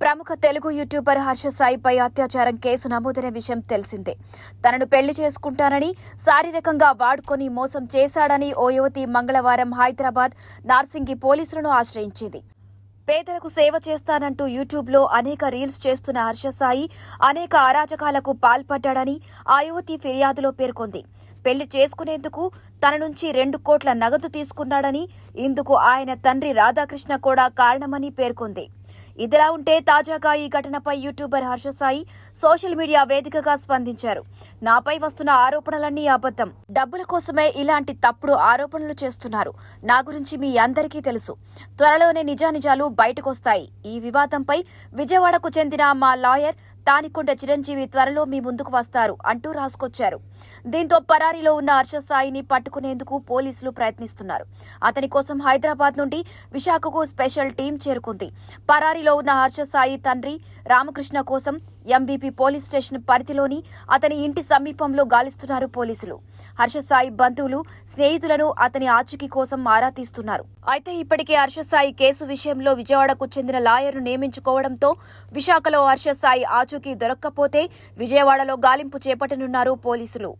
ప్రముఖ తెలుగు యూట్యూబర్ హర్ష సాయిపై అత్యాచారం కేసు నమోదైన విషయం తెలిసిందే. తనను పెళ్లి చేసుకుంటానని శారీరకంగా వాడుకొని మోసం చేశాడని ఓ యువతి మంగళవారం హైదరాబాద్ నార్సింగి పోలీసులను ఆశ్రయించింది. పేదలకు సేవ చేస్తానంటూ యూట్యూబ్లో అనేక రీల్స్ చేస్తున్న హర్ష సాయి అనేక అరాచకాలకు పాల్పడ్డాడని ఆ యువతి ఫిర్యాదులో పేర్కొంది. పెళ్లి చేసుకునేందుకు తన నుంచి 2 కోట్ల నగదు తీసుకున్నాడని, ఇందుకు ఆయన తండ్రి రాధాకృష్ణ కూడా కారణమని పేర్కొంది. ఇదిలా ఉంటే తాజాగా ఈ ఘటనపై YouTuber Harsha Sai social media వేదికగా స్పందించారు. నాపై వస్తున్న ఆరోపణలన్నీ అబద్ధం. డబ్బుల కోసమే ఇలాంటి తప్పుడు ఆరోపణలు చేస్తున్నారు. నా గురించి మీ అందరికీ తెలుసు. త్వరలోనే నిజానిజాలు బయటకొస్తాయి. ఈ వివాదంపై విజయవాడకు చెందిన మా లాయర్ తానికొండ చిరంజీవి త్వరలో మీ ముందుకు వస్తారు అంటూ రాసుకొచ్చారు. దీంతో పరారీలో ఉన్న హర్ష సాయిని పట్టుకునేందుకు పోలీసులు ప్రయత్నిస్తున్నారు. అతని కోసం హైదరాబాద్ నుండి విశాఖకు స్పెషల్ టీం చేరుకుంది. పరారీలో ఉన్న హర్ష సాయి తండ్రి రామకృష్ణ కోసం ఎంబీపీ పోలీస్ స్టేషన్ పరిధిలోని అతని ఇంటి సమీపంలో గాలిస్తున్నారు పోలీసులు. హర్ష సాయి బంధువులు, స్నేహితులను అతని ఆచూకీ కోసం ఆరా తీస్తున్నారు. అయితే ఇప్పటికే హర్ష సాయి కేసు విషయంలో విజయవాడకు చెందిన లాయర్ను నియమించుకోవడంతో విశాఖలో హర్ష సాయి ఆచూకీ దొరక్కపోతే విజయవాడలో గాలింపు చేపట్టనున్నారు పోలీసులు.